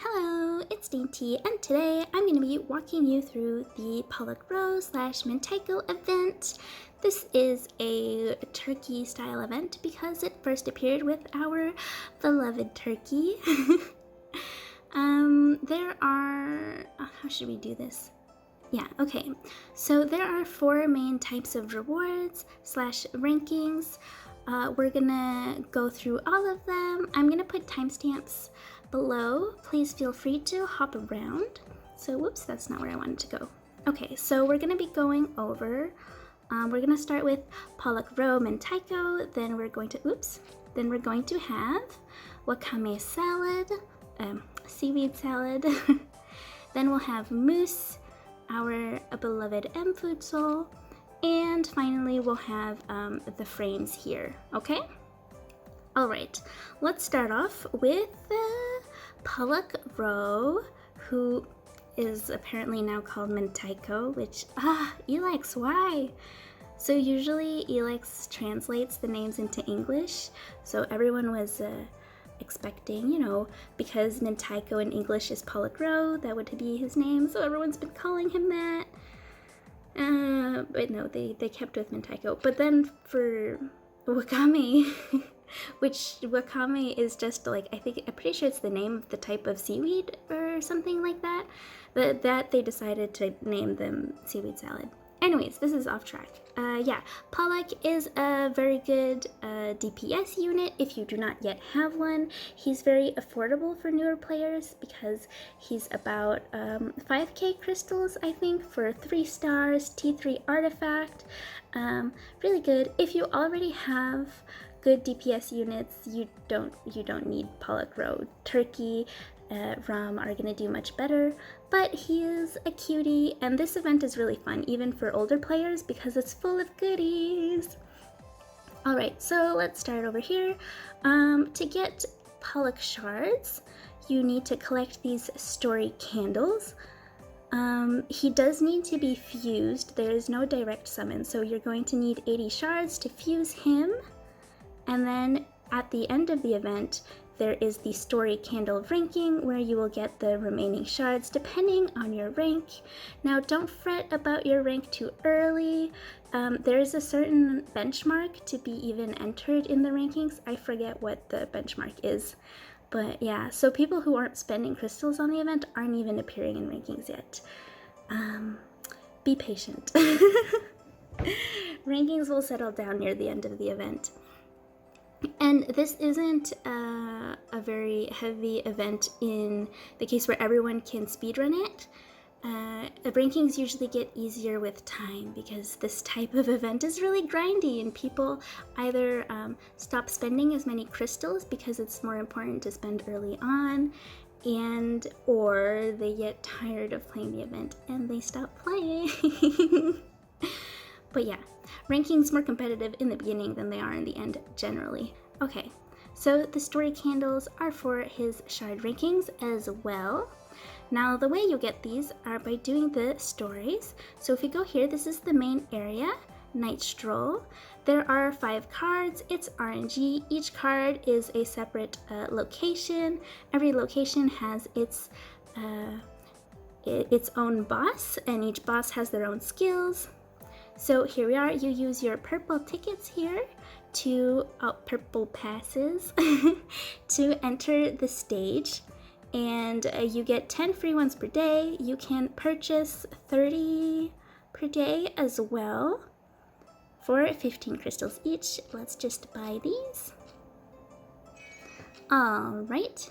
Hello, it's Dainty, and today I'm going to be walking you through the pollock row / mentaiko event. This is a turkey style event because it first appeared with our beloved turkey. There are, how should we do this? Yeah, okay. So there are 4 main types of rewards / rankings. We're gonna go through all of them. I'm gonna put timestamps below. Please feel free to hop around. So, whoops, that's not where I wanted to go. Okay, so we're gonna be going over, we're gonna start with pollock row mentaiko, then we're going to have wakame salad, seaweed salad, then we'll have mousse, our beloved food soul, and finally we'll have the frames here, okay? All right, let's start off with pollock row, who is apparently now called mentaiko, which, Elix, why? So usually Elix translates the names into English, so everyone was expecting, because mentaiko in English is pollock row, that would be his name, so everyone's been calling him that. But no, they kept with mentaiko. But then for wakame, which wakame is just like, I'm pretty sure it's the name of the type of seaweed or something like that, that they decided to name them seaweed salad. Anyways, this is off track. Yeah, pollock is a very good DPS unit if you do not yet have one. He's very affordable for newer players because he's about 5k crystals, I think, for 3 stars, T3 artifact. Really good. If you already have good DPS units, you don't need pollock row. Turkey, Rum are gonna do much better, but he is a cutie, and this event is really fun, even for older players, because it's full of goodies. Alright, so let's start over here. To get pollock shards, you need to collect these story candles. He does need to be fused. There is no direct summon, so you're going to need 80 shards to fuse him, and then at the end of the event, there is the story candle ranking where you will get the remaining shards depending on your rank. Now, don't fret about your rank too early. There is a certain benchmark to be even entered in the rankings. I forget what the benchmark is. But yeah, so people who aren't spending crystals on the event aren't even appearing in rankings yet. Be patient. Rankings will settle down near the end of the event. And this isn't a very heavy event in the case where everyone can speedrun it. The rankings usually get easier with time because this type of event is really grindy, and people either stop spending as many crystals because it's more important to spend early on, or they get tired of playing the event and they stop playing. But yeah, rankings more competitive in the beginning than they are in the end generally. Okay, so the story candles are for his shard rankings as well. Now the way you get these are by doing the stories. So if you go here, this is the main area, night stroll. There are 5 cards, it's RNG. Each card is a separate location. Every location has its own boss, and each boss has their own skills. So here we are, you use your purple tickets here purple passes to enter the stage, and you get 10 free ones per day. You can purchase 30 per day as well for 15 crystals each. Let's just buy these. All right.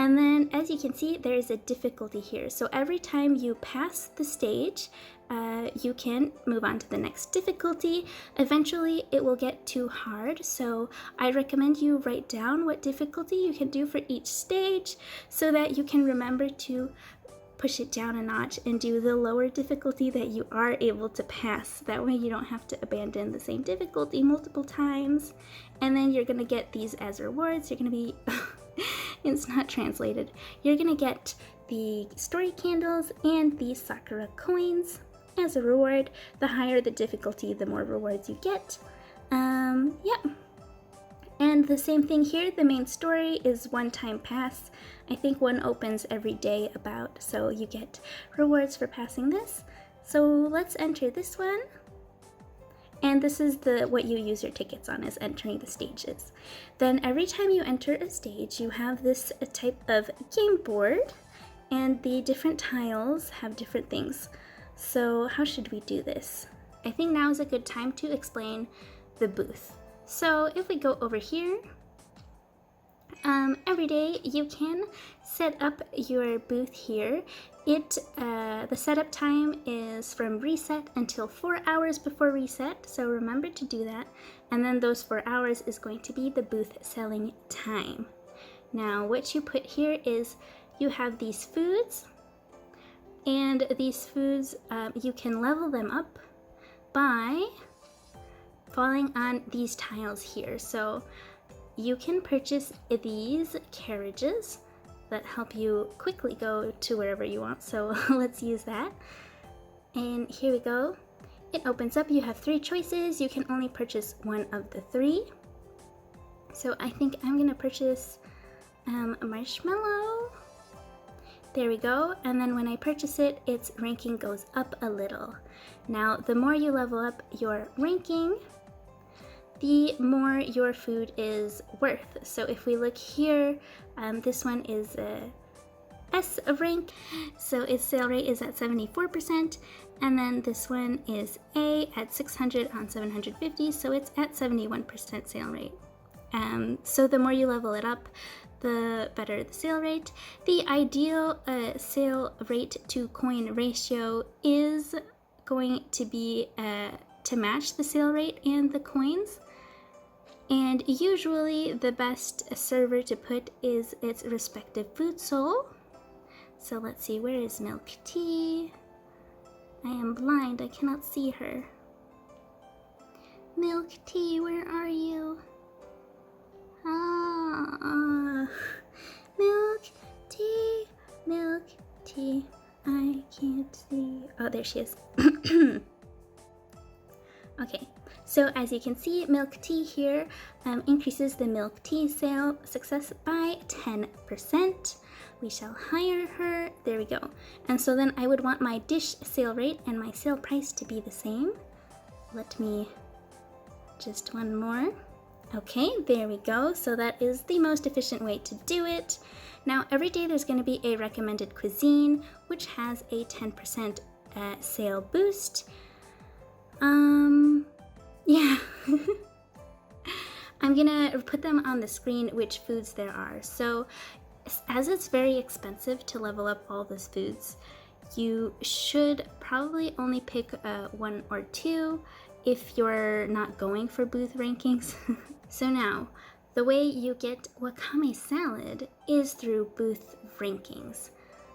And then, as you can see, there is a difficulty here. So every time you pass the stage, you can move on to the next difficulty. Eventually, it will get too hard, so I recommend you write down what difficulty you can do for each stage so that you can remember to push it down a notch and do the lower difficulty that you are able to pass. That way you don't have to abandon the same difficulty multiple times. And then you're gonna get these as rewards. You're gonna be... it's not translated. You're gonna get the story candles and the sakura coins as a reward. The higher the difficulty, the more rewards you get. Yeah. And the same thing here, the main story is one-time pass. I think one opens every day about, so you get rewards for passing this. So let's enter this one. And this is what you use your tickets on, is entering the stages. Then every time you enter a stage, you have this type of game board, and the different tiles have different things. So how should we do this? I think now is a good time to explain the booth. So if we go over here, every day you can set up your booth here. The setup time is from reset until 4 hours before reset, so remember to do that. And then those 4 hours is going to be the booth selling time. Now what you put here is you have these foods, and these foods you can level them up by falling on these tiles here. So you can purchase these carriages that help you quickly go to wherever you want. So let's use that. And here we go. It opens up. You have 3 choices. You can only purchase one of the 3. So I think I'm gonna purchase a marshmallow. There we go. And then when I purchase it, its ranking goes up a little. Now, the more you level up your ranking, the more your food is worth. So if we look here, this one is a S rank, so its sale rate is at 74%, and then this one is A at 600 on 750, so it's at 71% sale rate. So the more you level it up, the better the sale rate. The ideal sale rate to coin ratio is going to be to match the sale rate and the coins. And usually the best server to put is its respective food soul. So let's see, where is Milk Tea? I am blind, I cannot see her. Milk Tea, where are you? Milk Tea, I can't see. Oh, there she is. Okay, so as you can see, Milk Tea here increases the Milk Tea sale success by 10%. We shall hire her. There we go. And so then I would want my dish sale rate and my sale price to be the same. Let me just one more. Okay, there we go. So that is the most efficient way to do it. Now, every day there's going to be a recommended cuisine, which has a 10% sale boost. Yeah. I'm gonna put them on the screen which foods there are. So, as it's very expensive to level up all those foods, you should probably only pick 1 or 2 if you're not going for booth rankings. So now, the way you get wakame salad is through booth rankings.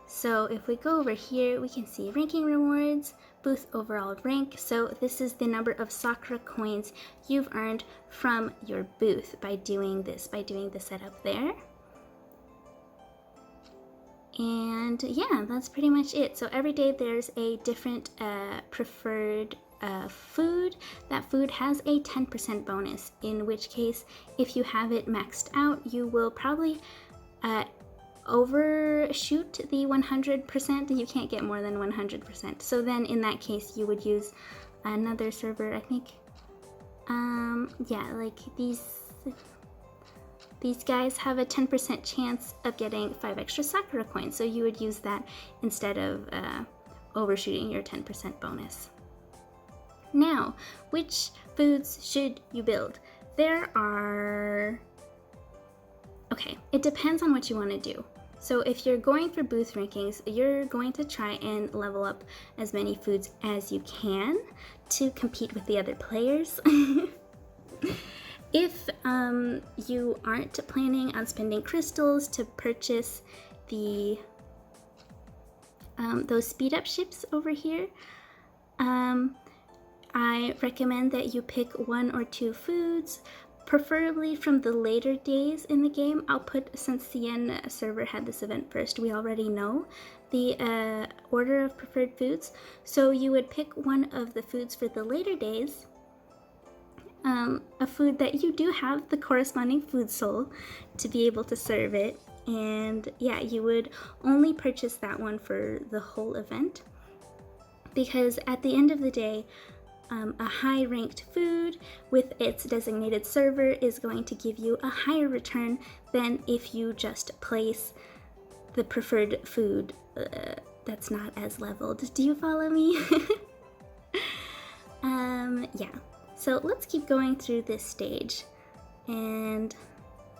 So if we go over here, we can see ranking rewards, booth overall rank. So this is the number of sakura coins you've earned from your booth by doing this, by doing the setup there. And yeah, that's pretty much it. So every day there's a different preferred food. That food has a 10% bonus, in which case if you have it maxed out, you will probably overshoot the 100%. You can't get more than 100%. So then in that case you would use another server, I think. Yeah, like these guys have a 10% chance of getting 5 extra sakura coins, so you would use that instead of overshooting your 10% bonus. Now, which foods should you build? There are... Okay, it depends on what you want to do. So if you're going for booth rankings, you're going to try and level up as many foods as you can to compete with the other players. If you aren't planning on spending crystals to purchase the those speed up ships over here, I recommend that you pick 1 or 2 foods, preferably from the later days in the game. I'll put, since the Yen server had this event first, we already know the order of preferred foods. So you would pick one of the foods for the later days, a food that you do have the corresponding food soul to be able to serve it. And yeah, you would only purchase that one for the whole event, because at the end of the day, a high ranked food with its designated server is going to give you a higher return than if you just place the preferred food that's not as leveled. Do you follow me? Yeah, so let's keep going through this stage. And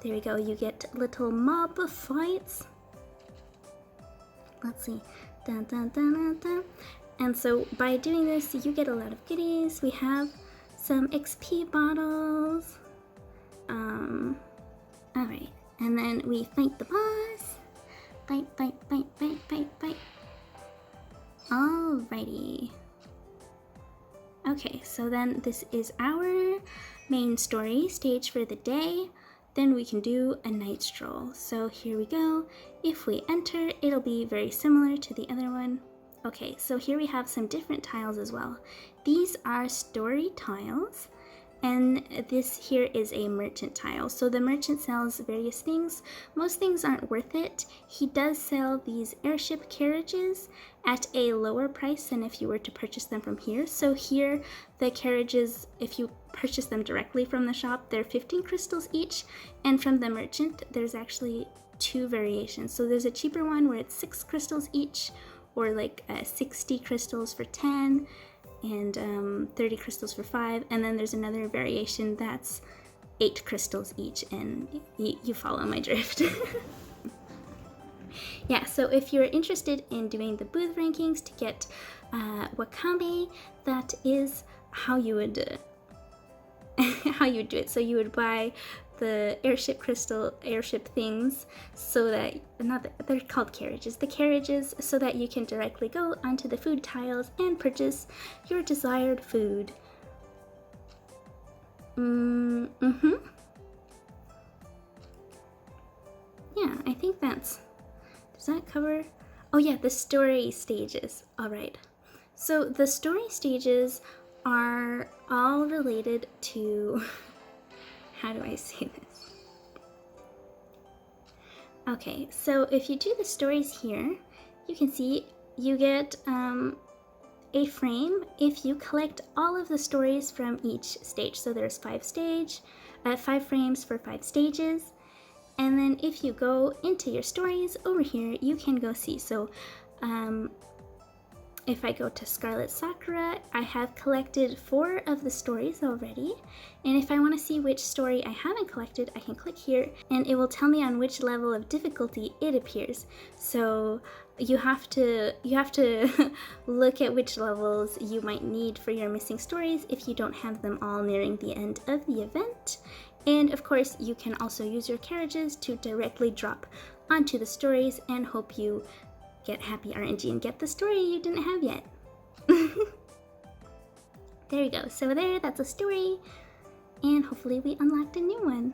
there we go, you get little mob fights. Let's see. Dun, dun, dun, dun, dun. And so by doing this, you get a lot of goodies. We have some XP bottles. Alright, and then we fight the boss. Fight, fight, fight, fight, fight, fight. Alrighty. Okay, so then this is our main story stage for the day. Then we can do a night stroll. So here we go. If we enter, it'll be very similar to the other one. Okay, so here we have some different tiles as well. These are story tiles, and this here is a merchant tile. So the merchant sells various things. Most things aren't worth it. He does sell these airship carriages at a lower price than if you were to purchase them from here. So here, the carriages, if you purchase them directly from the shop, they're 15 crystals each, and from the merchant, there's actually 2 variations. So there's a cheaper one where it's 6 crystals each, or like 60 crystals for 10, and 30 crystals for 5, and then there's another variation that's 8 crystals each, and you follow my drift. Yeah, so if you're interested in doing the booth rankings to get wakame, that is how you would how you would do it. So you would buy the airship things, so that they're called carriages. The carriages, so that you can directly go onto the food tiles and purchase your desired food. Yeah, I think does that cover? Oh yeah, the story stages. All right. So the story stages are all related to how do I say this? Okay, so if you do the stories here, you can see you get a frame if you collect all of the stories from each stage. So there's 5 frames for 5 stages. And then if you go into your stories over here, you can go see. So if I go to Scarlet Sakura, I have collected 4 of the stories already. And if I want to see which story I haven't collected, I can click here and it will tell me on which level of difficulty it appears. So you have to look at which levels you might need for your missing stories if you don't have them all nearing the end of the event. And of course, you can also use your carriages to directly drop onto the stories and hope you get happy RNG and get the story you didn't have yet. There you go. So that's a story. And hopefully we unlocked a new one.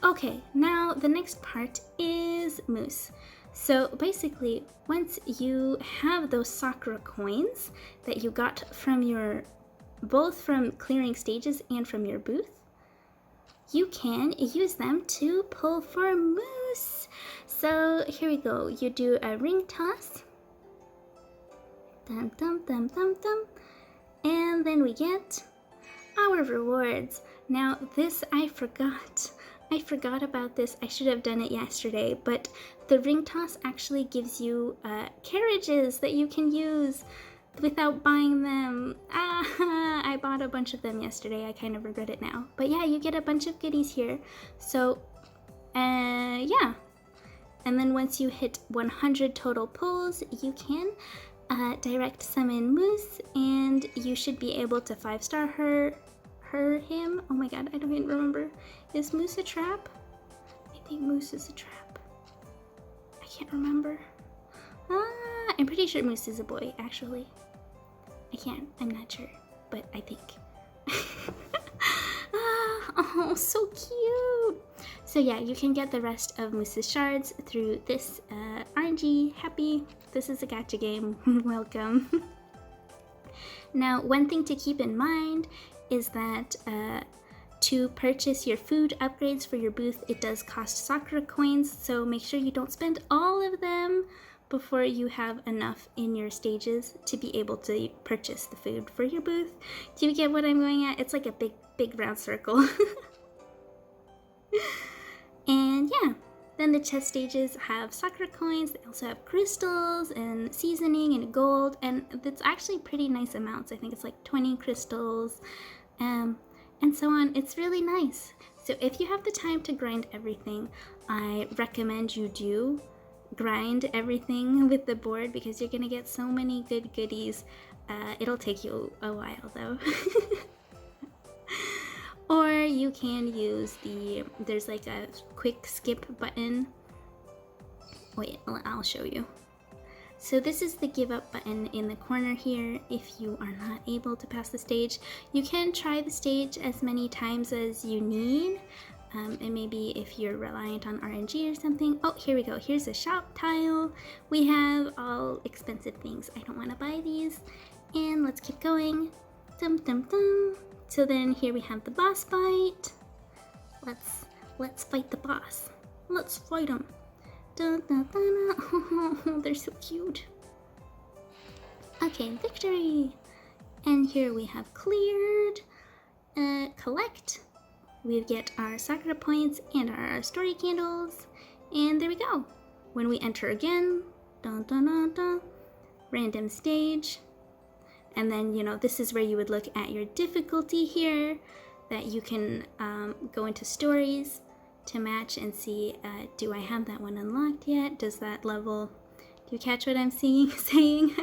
Okay, now the next part is mousse. So basically, once you have those Sakura coins that you got from both from clearing stages and from your booth, you can use them to pull for mousse. So here we go. You do a ring toss. Dum dum dum dum dum. And then we get our rewards. Now this I forgot. I forgot about this. I should have done it yesterday, but the ring toss actually gives you carriages that you can use without buying them. I bought a bunch of them yesterday. I kind of regret it now. But yeah, you get a bunch of goodies here. So, yeah. And then once you hit 100 total pulls, you can direct summon Mousse, and you should be able to 5-star him. Oh my god, I don't even remember. Is Mousse a trap? I think Mousse is a trap. I can't remember. I'm pretty sure Mousse is a boy, actually. I'm not sure, but I think. Oh, so cute! So yeah, you can get the rest of Mousse's shards through this RNG. Happy, this is a gacha game. Welcome. Now, one thing to keep in mind is that to purchase your food upgrades for your booth, it does cost sakura coins, so make sure you don't spend all of them before you have enough in your stages to be able to purchase the food for your booth. Do you get what I'm going at? It's like a big round circle. And yeah, then the chest stages have sakura coins. They also have crystals and seasoning and gold, and it's actually pretty nice amounts. I think it's like 20 crystals and so on. It's really nice. So if you have the time to grind everything, I recommend you do grind everything with the board because you're gonna get so many good goodies. It'll take you a while though. Or you can use there's like a quick skip button. Wait, I'll show you. So this is the give up button in the corner here. If you are not able to pass the stage, you can try the stage as many times as you need. And maybe if you're reliant on RNG or something. Oh, here we go. Here's a shop tile. We have all expensive things. I don't want to buy these. And let's keep going. Dum dum dum. So then here we have the boss fight. Let's fight the boss. Let's fight him. Dun, dun, dun, dun. Oh, they're so cute. Okay, victory. And here we have cleared. Collect. We get our sakura points and our story candles. And there we go. When we enter again, dun, dun, dun, dun, random stage. And then, you know, this is where you would look at your difficulty here, that you can go into stories to match and see, do I have that one unlocked yet? Does that level, do you catch what I'm saying?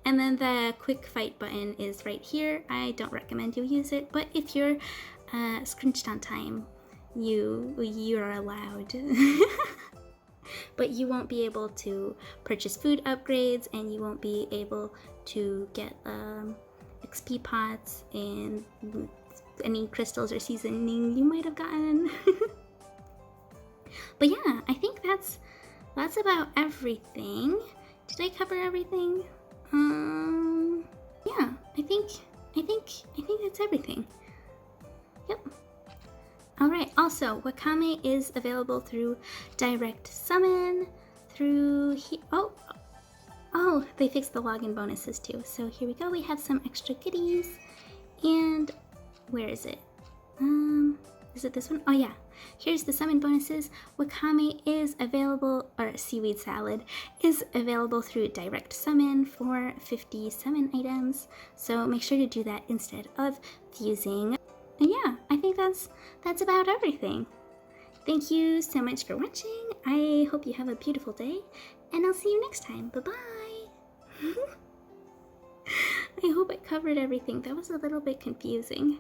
And then the quick fight button is right here. I don't recommend you use it, but if you're scrunched on time, you're allowed. But you won't be able to purchase food upgrades, and you won't be able to get XP pots and any crystals or seasoning you might have gotten. But yeah, I think that's about everything. Did I cover everything? Yeah, I think that's everything. Yep. Alright, also, wakame is available through direct summon, through oh, they fixed the login bonuses too. So here we go, we have some extra goodies, and where is it? Is it this one? Oh yeah, here's the summon bonuses. Wakame is available, or seaweed salad, is available through direct summon for 50 summon items, so make sure to do that instead of fusing. And yeah, I think that's about everything. Thank you so much for watching. I hope you have a beautiful day, and I'll see you next time. Bye-bye. I hope I covered everything. That was a little bit confusing.